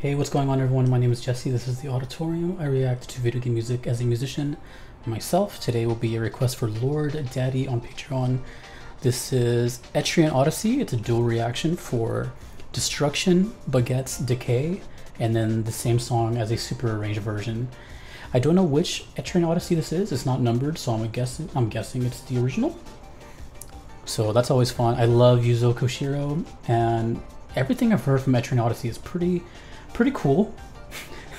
Hey, what's going on everyone? My name is Jesse. This is the Auditorium. I react to video game music as a musician myself. Today will be a request for Lord Daddy on Patreon. This is Etrian Odyssey. It's a dual reaction for Destruction, Begets Decay, and then the same song as a super arranged version. I don't know which Etrian Odyssey this is. It's not numbered, so I'm guessing it's the original. So that's always fun. I love Yuzo Koshiro, and everything I've heard from Etrian Odyssey is pretty cool,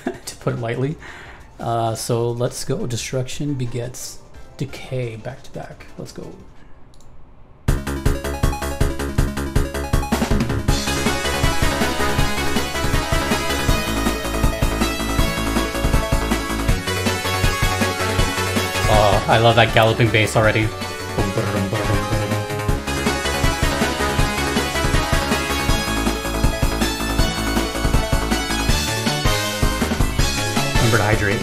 to put it lightly. So let's go. Destruction begets Decay back to back. Let's go. Oh, I love that galloping bass already. Remember to hydrate.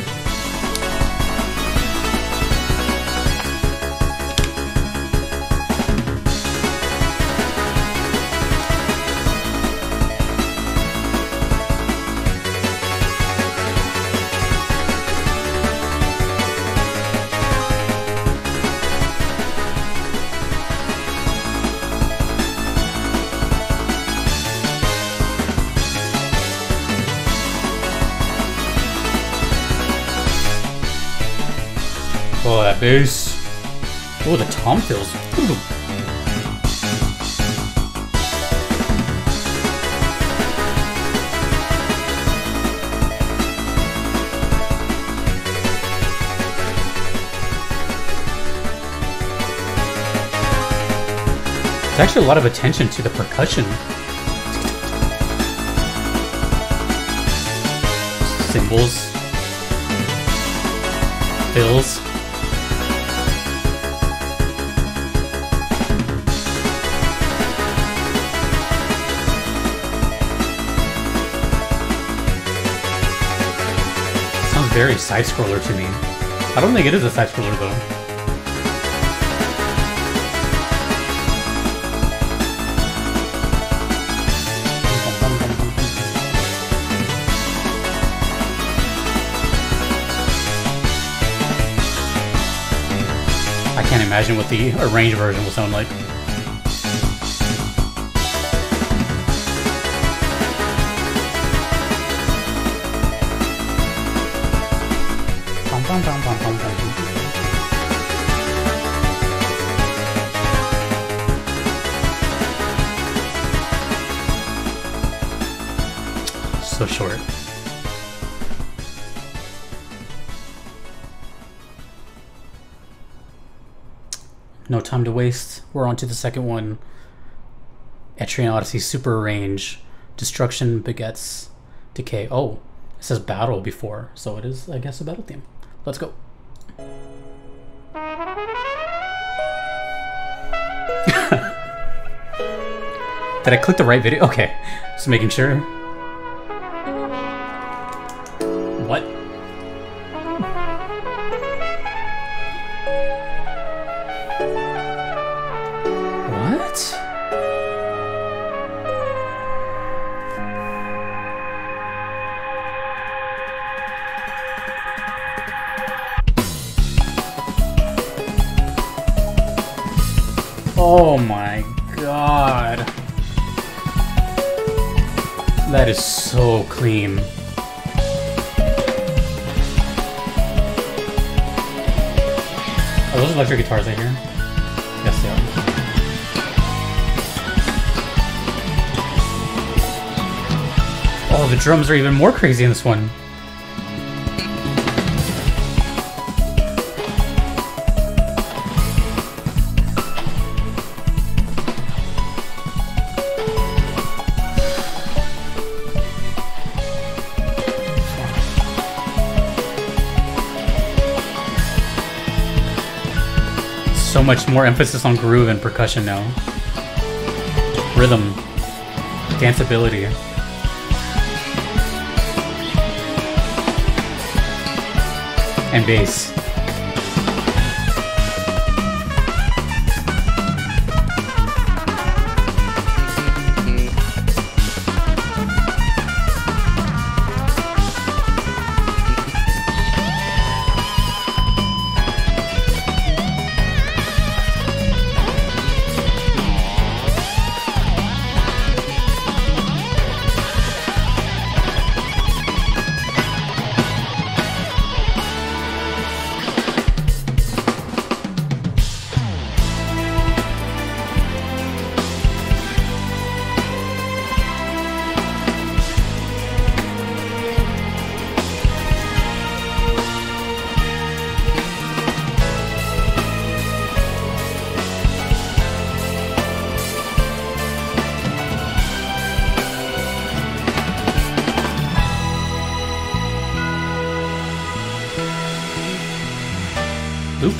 Oh, that bass. Oh, the tom fills. Ooh. There's actually a lot of attention to the percussion. Cymbals. Fills. Very side-scroller to me. I don't think it is a side-scroller though. I can't imagine what the arranged version will sound like. So short. No time to waste. We're on to the second one. Etrian Odyssey Super Range. Destruction begets Decay. Oh, it says battle before, so it is, I guess, a battle theme. Let's go. Did I click the right video? Okay, just making sure. What? What? Oh my god. That is so clean. Are those electric guitars I hear? Yes, they are. Oh, the drums are even more crazy in this one. So much more emphasis on groove and percussion now. Rhythm. Danceability. And bass. Oop.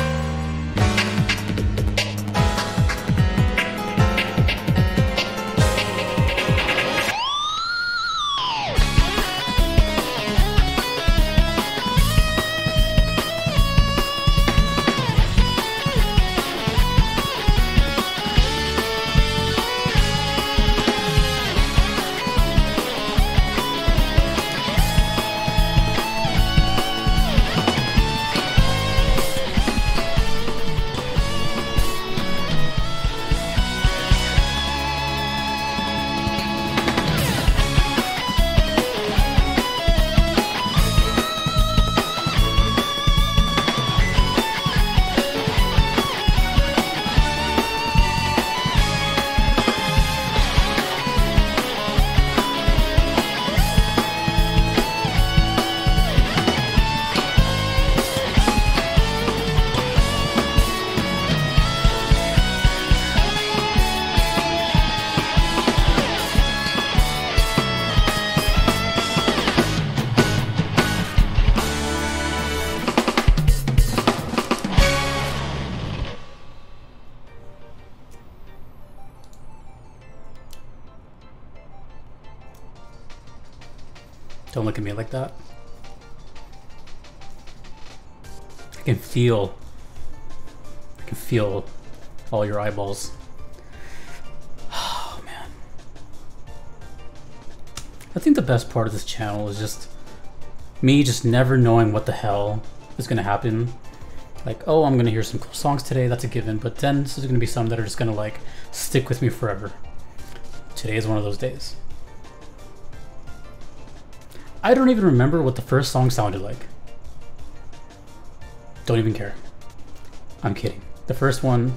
Don't look at me like that. I can feel all your eyeballs. Oh man. I think the best part of this channel is just me just never knowing what the hell is gonna happen. Like, oh, I'm gonna hear some cool songs today, that's a given, but then there's gonna be some that are just gonna like stick with me forever. Today is one of those days. I don't even remember what the first song sounded like. Don't even care. I'm kidding. The first one...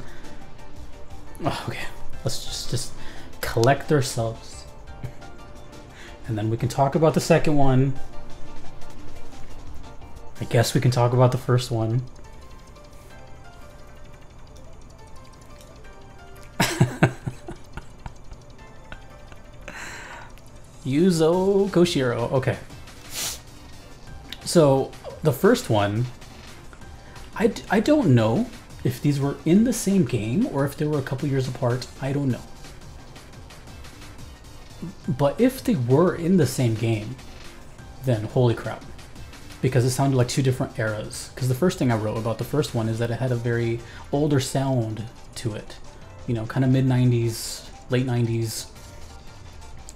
Oh, okay, let's just collect ourselves. And then we can talk about the second one. I guess we can talk about the first one. Yuzo Koshiro. Okay. So the first one, I don't know if these were in the same game or if they were a couple years apart. I don't know. But if they were in the same game, then holy crap. Because it sounded like two different eras. Because the first thing I wrote about the first one is that it had a very older sound to it. You know, kind of mid-90s, late 90s.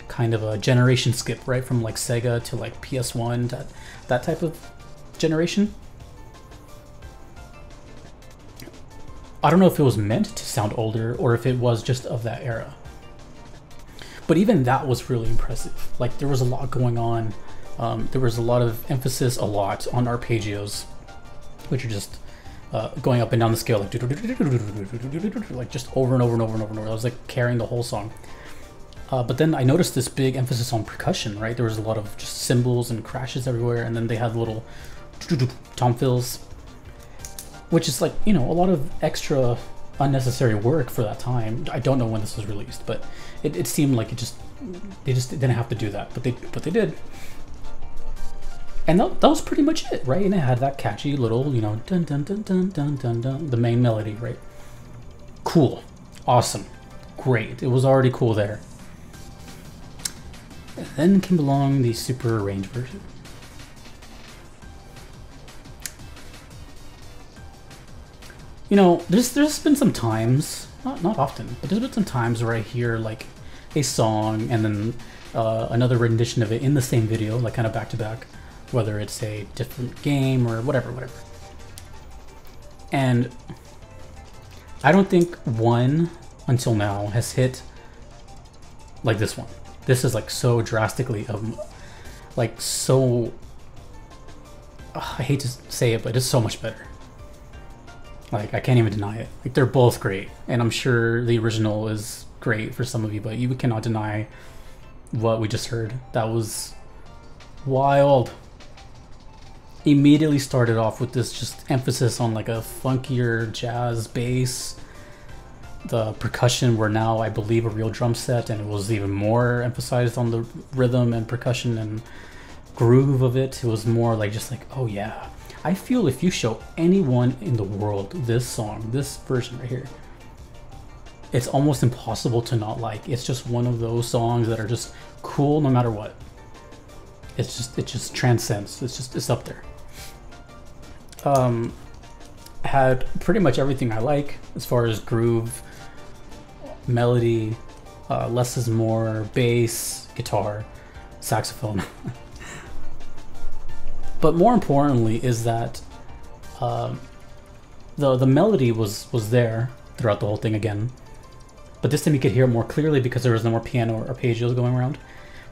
Kind of a generation skip, right? From like Sega to like PS1, that type of generation. I don't know if it was meant to sound older or if it was just of that era. But even that was really impressive. Like there was a lot going on. There was a lot of emphasis, a lot on arpeggios, which are just going up and down the scale, like just over and over and over and over and over. I was like carrying the whole song. But then I noticed this big emphasis on percussion, right? There was a lot of just cymbals and crashes everywhere, and then they had little tom fills, which is like, you know, a lot of extra unnecessary work for that time. I don't know when this was released, but it seemed like they just didn't have to do that, but they did. And that was pretty much it, right? And it had that catchy little, you know, dun dun dun dun dun dun dun, the main melody, right? Cool, awesome, great. It was already cool there. And then came along the super arranged version. You know, there's been some times, not often, but there's been some times where I hear like a song and then another rendition of it in the same video, like kind of back to back, whether it's a different game or whatever. And I don't think one until now has hit like this one. This is like so drastically, like so, I hate to say it, but it's so much better. Like, I can't even deny it. Like, they're both great. And I'm sure the original is great for some of you, but you cannot deny what we just heard. That was wild. Immediately started off with this just emphasis on like a funkier jazz bass. The percussion were now, I believe, a real drum set, and it was even more emphasized on the rhythm and percussion and groove of it. It was more like just like, oh yeah. I feel if you show anyone in the world this song, this version right here, it's almost impossible to not like. It's just one of those songs that are just cool no matter what. It just transcends. It's up there. Had pretty much everything I like as far as groove, melody, less is more, bass, guitar, saxophone. But more importantly is that the melody was there throughout the whole thing again. But this time you could hear it more clearly because there was no more piano or arpeggios going around.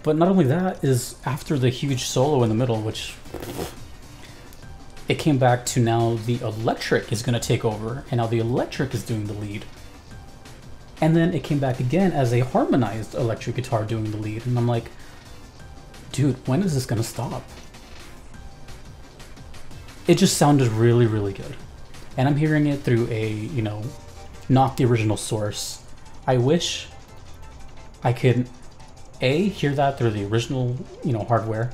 But not only that, is after the huge solo in the middle, which it came back to now the electric is going to take over, and now the electric is doing the lead. And then it came back again as a harmonized electric guitar doing the lead, and I'm like, dude, when is this going to stop? It just sounded really, really good. And I'm hearing it through a, you know, not the original source. I wish I could A, hear that through the original, you know, hardware,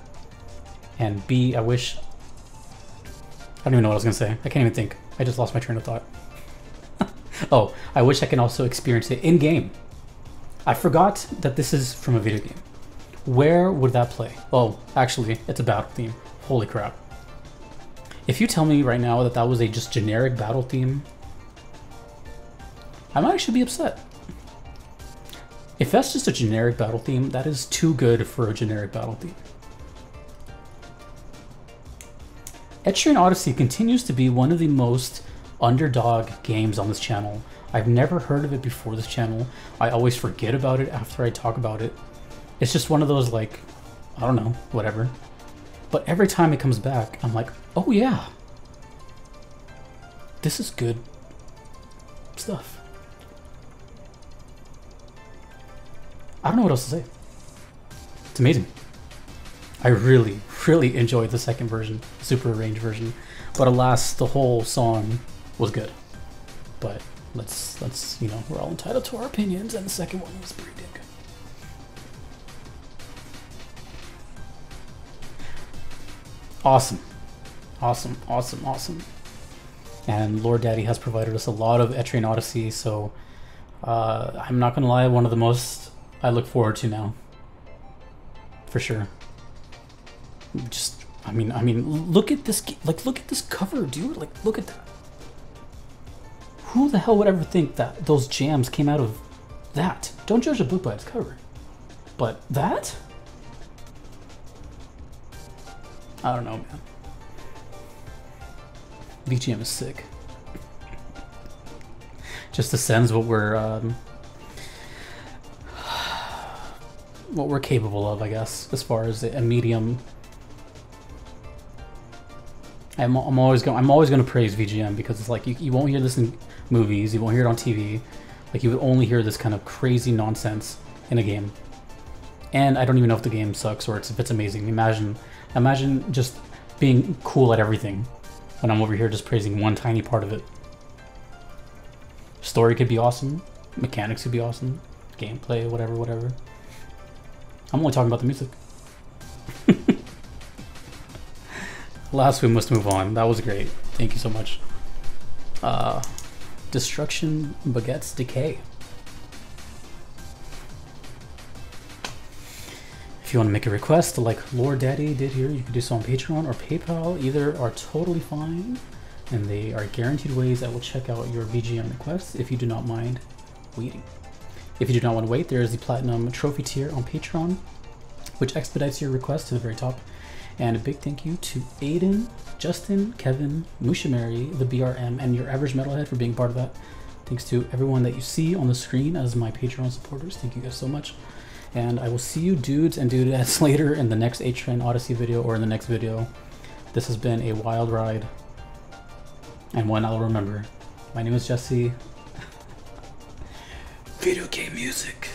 and B, I wish, I don't even know what I was gonna say. I can't even think. I just lost my train of thought. Oh, I wish I can also experience it in-game. I forgot that this is from a video game. Where would that play? Oh, actually, it's a battle theme. Holy crap. If you tell me right now that that was a just generic battle theme, I might actually be upset. If that's just a generic battle theme, that is too good for a generic battle theme. Etrian Odyssey continues to be one of the most underdog games on this channel. I've never heard of it before this channel. I always forget about it after I talk about it. It's just one of those, like, I don't know, whatever. But every time it comes back, I'm like, oh yeah, this is good stuff. I don't know what else to say. It's amazing. I really, really enjoyed the second version, super arranged version. But alas, the whole song was good. But let's you know, we're all entitled to our opinions, and the second one was pretty good. Awesome. Awesome, awesome, awesome. And Lord Daddy has provided us a lot of Etrian Odyssey, so I'm not gonna lie, one of the most I look forward to now. For sure. Just, I mean, look at this, like, look at this cover, dude. Like, look at that. Who the hell would ever think that those jams came out of that? Don't judge a book by its cover. But that? I don't know, man. BGM is sick. Just ascends what we're capable of, I guess, as far as a medium. I'm always going to praise VGM because it's like you won't hear this in movies, you won't hear it on TV. Like, you would only hear this kind of crazy nonsense in a game. And I don't even know if the game sucks or if it's amazing. Imagine just being cool at everything when I'm over here just praising one tiny part of it. Story could be awesome, mechanics could be awesome, gameplay, whatever. I'm only talking about the music. Last, we must move on. That was great. Thank you so much. Destruction Begets Decay. If you want to make a request like Lord Daddy did here, you can do so on Patreon or PayPal. Either are totally fine, and they are guaranteed ways that will check out your VGM requests if you do not mind waiting. If you do not want to wait, there is the Platinum Trophy tier on Patreon, which expedites your request to the very top. And a big thank you to Aiden, Justin, Kevin, Musha Mary, the BRM, and your average metalhead for being part of that. Thanks to everyone that you see on the screen as my Patreon supporters. Thank you guys so much. And I will see you dudes and dudettes later in the next Etrian Odyssey video or in the next video. This has been a wild ride, and one I'll remember. My name is Jesse. Video game music.